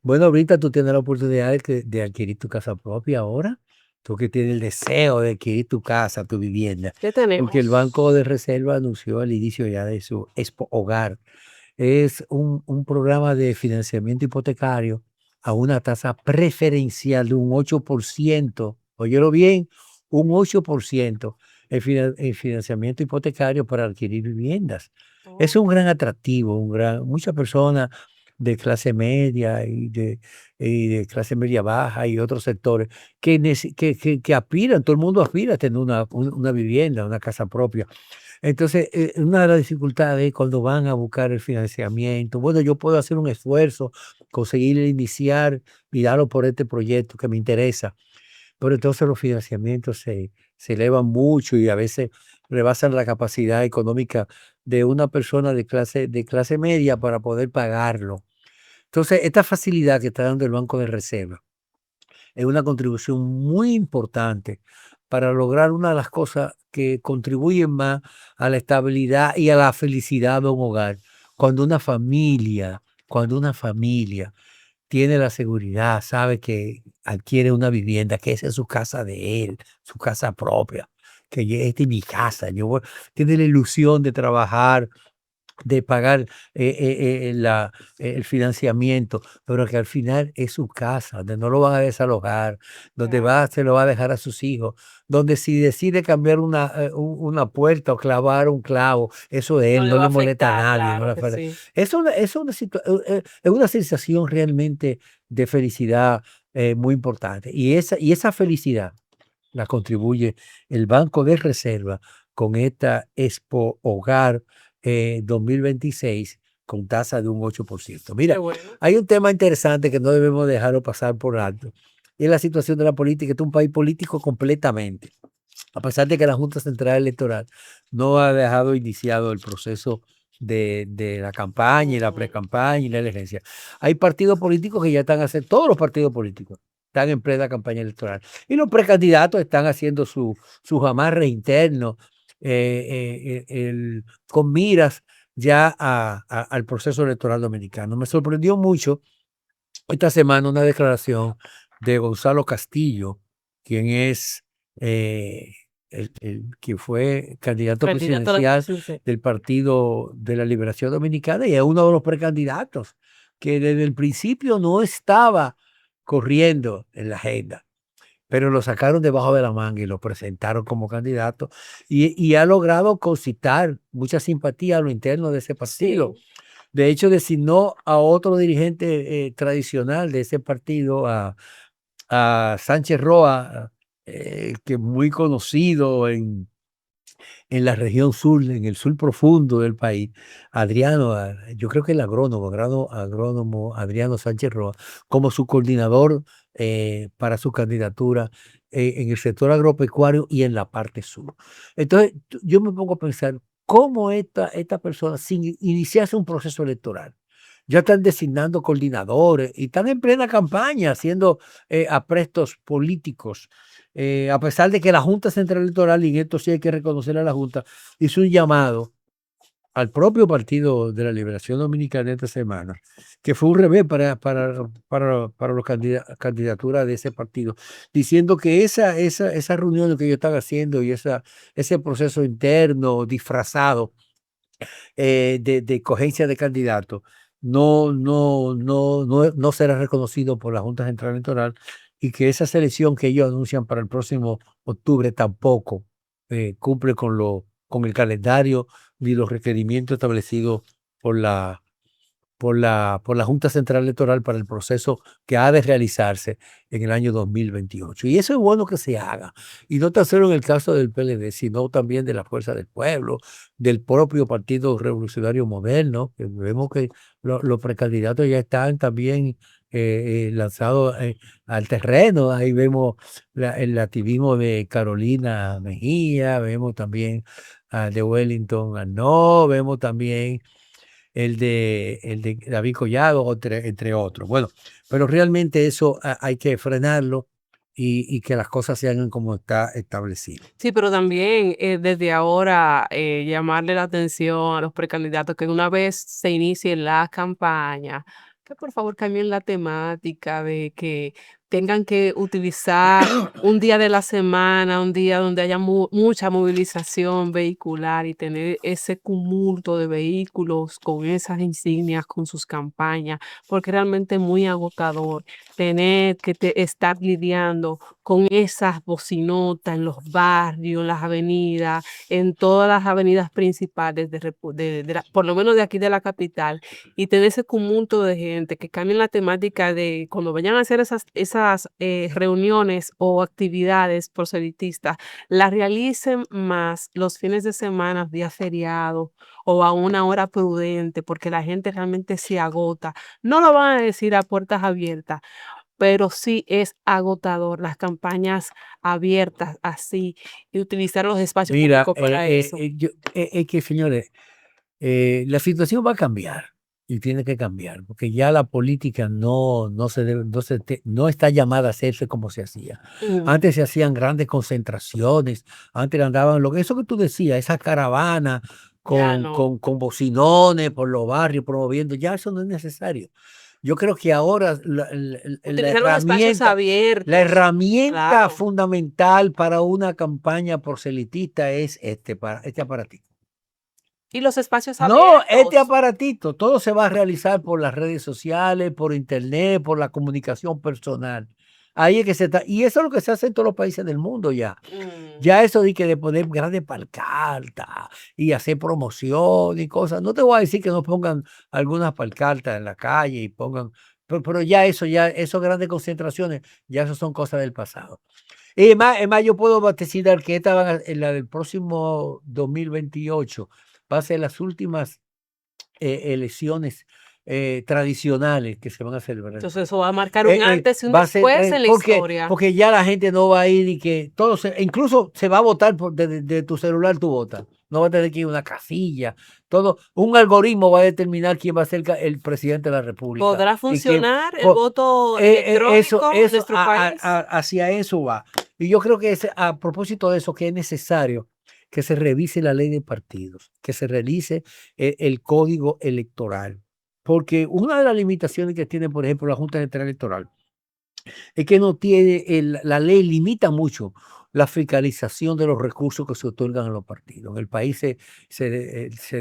Bueno, ahorita tú tienes la oportunidad de adquirir tu casa propia ahora. Tú que tienes el deseo de adquirir tu casa, tu vivienda. ¿Qué Porque el tenemos? Banco de Reserva anunció al inicio ya de su Expo Hogar. Es un programa de financiamiento hipotecario a una tasa preferencial de un 8%. Óyelo bien, un 8% en financiamiento hipotecario para adquirir viviendas. Es Oh, un gran atractivo, muchas personas de clase media y de clase media baja y otros sectores que aspiran, todo el mundo aspira a tener una vivienda, una casa propia. Entonces, una de las dificultades cuando van a buscar el financiamiento, bueno, yo puedo hacer un esfuerzo, conseguir iniciar y darlo por este proyecto que me interesa, pero entonces los financiamientos se elevan mucho y a veces rebasan la capacidad económica de una persona de clase media para poder pagarlo. Entonces, esta facilidad que está dando el Banco de Reserva es una contribución muy importante para lograr una de las cosas que contribuyen más a la estabilidad y a la felicidad de un hogar. Cuando una familia tiene la seguridad, sabe que adquiere una vivienda, que esa es su casa de él, su casa propia, que esta es mi casa, tiene la ilusión de trabajar, de pagar el financiamiento, pero que al final es su casa, donde no lo van a desalojar, donde claro. se lo va a dejar a sus hijos, donde si decide cambiar una puerta o clavar un clavo, eso de No él, le no va a le molesta a afectar, nadie. No claro le que afecta. sí. Es una sensación realmente de felicidad muy importante. Y esa felicidad la contribuye el Banco de Reserva con esta Expo Hogar 2026 con tasa de un 8%. Qué Mira, bueno. hay un tema interesante que no debemos dejarlo pasar por alto. Y es la situación de la política. Este es un país político completamente. A pesar de que la Junta Central Electoral no ha dejado iniciado el proceso de la campaña y la Ujú. precampaña y la elegencia. Hay partidos políticos que ya están haciendo, todos los partidos políticos están en plena campaña electoral. Y los precandidatos están haciendo sus amarres internos con miras ya al proceso electoral dominicano. Me sorprendió mucho esta semana una declaración de Gonzalo Castillo, quien es quien fue candidato Candidato a la presidencial presidencia. del Partido de la Liberación Dominicana y es uno de los precandidatos que desde el principio no estaba corriendo en la agenda, pero lo sacaron debajo de la manga y lo presentaron como candidato y ha logrado concitar mucha simpatía a lo interno de ese partido. Sí. De hecho, designó a otro dirigente tradicional de ese partido, a Sánchez Roa, que es muy conocido en la región sur, en el sur profundo del país, Adriano, yo creo que el agrónomo Adriano Sánchez Roa, como su coordinador para su candidatura en el sector agropecuario y en la parte sur. Entonces, yo me pongo a pensar, ¿cómo esta persona, sin iniciarse un proceso electoral, ya están designando coordinadores y están en plena campaña haciendo aprestos políticos? A pesar de que la Junta Central Electoral, y en esto sí hay que reconocer a la Junta, hizo un llamado al propio Partido de la Liberación Dominicana esta semana, que fue un revés para las candidaturas de ese partido, diciendo que esa reunión que ellos están haciendo y ese proceso interno disfrazado de cogencia de candidatos no será reconocido por la Junta Central Electoral y que esa selección que ellos anuncian para el próximo octubre tampoco cumple con el calendario ni los requerimientos establecidos por la Junta Central Electoral para el proceso que ha de realizarse en el año 2028. Y eso es bueno que se haga. Y no tan solo en el caso del PLD, sino también de la Fuerza del Pueblo, del propio Partido Revolucionario Moderno, que vemos que los precandidatos ya están también lanzados al terreno. Ahí vemos el activismo de Carolina Mejía, vemos también de Wellington Arnaud, vemos también el de David Collado, entre otros. Bueno, pero realmente eso hay que frenarlo y que las cosas se hagan como está establecido. Sí, pero también desde ahora llamarle la atención a los precandidatos que una vez se inicie la campaña, Que por favor cambien la temática de que tengan que utilizar un día de la semana, un día donde haya mucha movilización vehicular y tener ese cúmulo de vehículos con esas insignias, con sus campañas, porque realmente es muy agotador tener que estar lidiando con esas bocinotas en los barrios, en las avenidas, en todas las avenidas principales por lo menos de aquí de la capital, y tener ese conjunto de gente que cambien la temática de cuando vayan a hacer esas reuniones o actividades proselitistas, las realicen más los fines de semana, días feriados o a una hora prudente, porque la gente realmente se agota. No lo van a decir a puertas abiertas, pero sí es agotador las campañas abiertas así y utilizar los espacios Mira, públicos para eso. es que señores, la situación va a cambiar y tiene que cambiar, porque ya la política no se debe, no está llamada a hacerse como se hacía. Mm, Antes se hacían grandes concentraciones, antes andaban, eso que tú decías, esa caravana ya no. con bocinones por los barrios promoviendo, ya eso no es necesario. Yo creo que ahora Utilizar los espacios la abiertos, herramienta claro. fundamental para una campaña proselitista es este aparatito. Y los espacios No, este abiertos. aparatito, todo se va a realizar por las redes sociales, por internet, por la comunicación personal. Ahí es que se está, y eso es lo que se hace en todos los países del mundo ya. Mm. Ya eso de poner grandes pancartas y hacer promoción y cosas. No te voy a decir que no pongan algunas pancartas en la calle y pongan, pero ya esas grandes concentraciones, ya eso son cosas del pasado. Y más, yo puedo vaticinar que esta en la del próximo 2028 va a ser las últimas elecciones tradicionales que se van a celebrar en el Entonces país. eso va a marcar un antes y un Va a ser, después en la historia. porque ya la gente no va a ir y que incluso se va a votar de tu celular, tu votas. No va a tener que ir a una casilla. Todo, un algoritmo va a determinar quién va a ser el presidente de la República. ¿Podrá Y que funcionar el voto electrónico en nuestro país? hacia eso va. Y yo creo que a propósito de eso, que es necesario que se revise la ley de partidos, que se revise el código electoral. Porque una de las limitaciones que tiene, por ejemplo, la Junta Central Electoral es que no tiene, la ley limita mucho la fiscalización de los recursos que se otorgan a los partidos. En el país se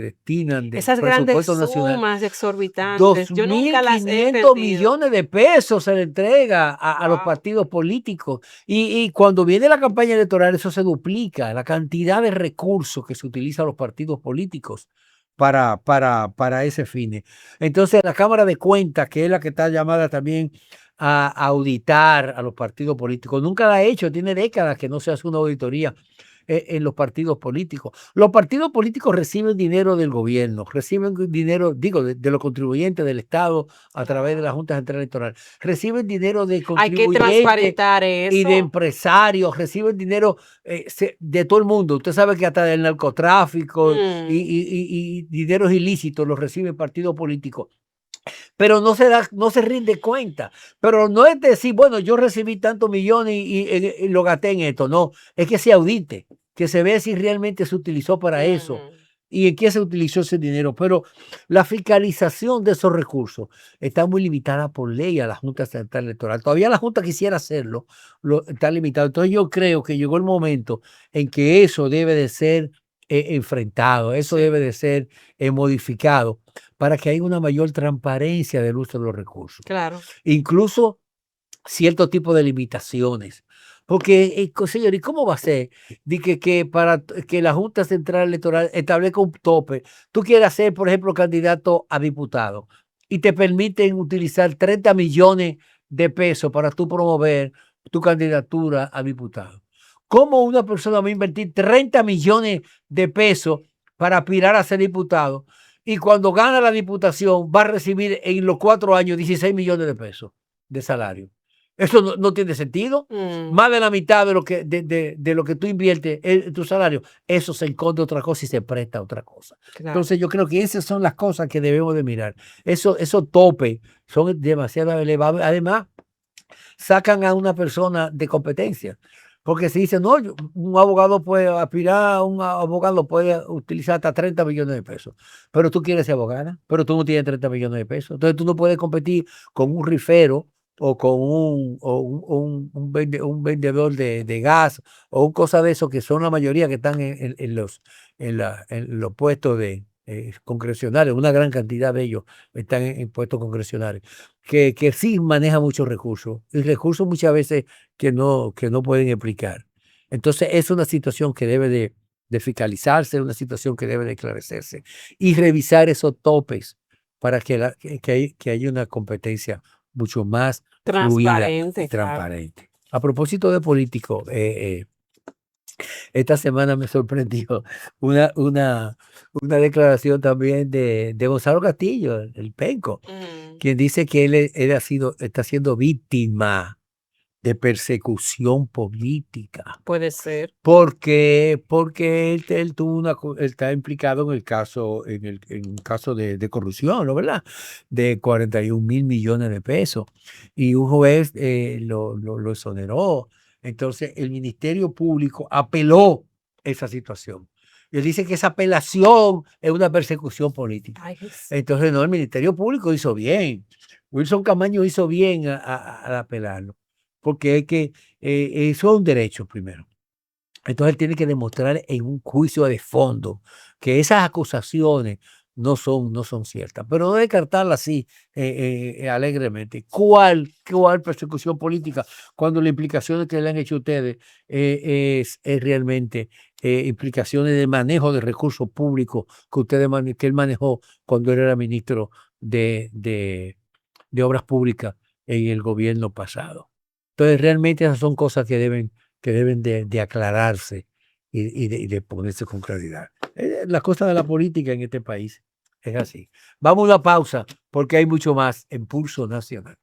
destinan del Esas grandes presupuesto nacional sumas exorbitantes, dos yo nunca mil las he quinientos entendido. millones de pesos se le entrega a los Wow. partidos políticos. Y cuando viene la campaña electoral, eso se duplica, la cantidad de recursos que se utiliza a los partidos políticos para ese fin. Entonces, la Cámara de Cuentas, que es la que está llamada también a auditar a los partidos políticos, nunca la ha hecho, tiene décadas que no se hace una auditoría en los partidos políticos. Los partidos políticos reciben dinero del gobierno, reciben dinero, digo, de los contribuyentes del Estado a través de la Claro. Junta Central Electoral, reciben dinero de Hay que contribuyentes transparentar y de eso. empresarios, reciben dinero de todo el mundo. Usted sabe que hasta del narcotráfico Mm, y dineros ilícitos los recibe el partido político, pero no se rinde cuenta. Pero no es decir, bueno, yo recibí tantos millones y lo gasté en esto. No, es que se audite, que se vea si realmente se utilizó para eso mm. y en qué se utilizó ese dinero. Pero la fiscalización de esos recursos está muy limitada por ley a la Junta Central Electoral. Todavía la Junta quisiera hacerlo, está limitado. Entonces yo creo que llegó el momento en que eso debe de ser enfrentado, eso debe Sí, de ser modificado para que haya una mayor transparencia del uso de los recursos. claro. Incluso cierto tipo de limitaciones. Porque, señor, ¿y cómo va a ser de que para que la Junta Central Electoral establezca un tope? Tú quieres ser, por ejemplo, candidato a diputado y te permiten utilizar 30 millones de pesos para tú promover tu candidatura a diputado. ¿Cómo una persona va a invertir 30 millones de pesos para aspirar a ser diputado y cuando gana la diputación va a recibir en los 4 años 16 millones de pesos de salario? Eso no tiene sentido. Mm, Más de la mitad de lo que tú inviertes en tu salario, eso se esconde otra cosa y se presta a otra cosa. claro. Entonces yo creo que esas son las cosas que debemos de mirar. Esos topes son demasiado elevados. Además, sacan a una persona de competencia. Porque si dice, no, un abogado puede aspirar, un abogado puede utilizar hasta 30 millones de pesos, pero tú quieres ser abogada, pero tú no tienes 30 millones de pesos. Entonces tú no puedes competir con un rifero o con un vendedor de gas o un cosa de eso, que son la mayoría que están en los puestos congresionales, una gran cantidad de ellos están en puestos congresionales, que sí manejan muchos recursos, y recursos muchas veces que no pueden explicar. Entonces, es una situación que debe de fiscalizarse, una situación que debe de esclarecerse y revisar esos topes para que haya una competencia mucho más fluida y Transparente, claro. transparente. A propósito de político, esta semana me sorprendió una, una, una declaración también de Gonzalo Castillo, el penco, Mm, quien dice que él está siendo víctima de persecución política. puede ser. Porque él tuvo él está implicado en un caso de corrupción, ¿no? ¿Verdad? De 41.000 millones de pesos. Y un juez lo exoneró. Entonces, el Ministerio Público apeló esa situación. Y él dice que esa apelación es una persecución política. Ay, Jesús. Entonces, no, el Ministerio Público hizo bien. Wilson Camaño hizo bien al apelarlo, porque es que eso es un derecho primero. Entonces él tiene que demostrar en un juicio de fondo que esas acusaciones no son ciertas, pero no descartarlas así alegremente. ¿Cuál persecución política cuando las implicaciones que le han hecho ustedes es realmente implicaciones de manejo de recursos públicos que él manejó cuando él era ministro de Obras Públicas en el gobierno pasado? Entonces, realmente esas son cosas que deben de aclararse y de ponerse con claridad. La cosa de la política en este país es así. Vamos a una pausa porque hay mucho más en Pulso Nacional.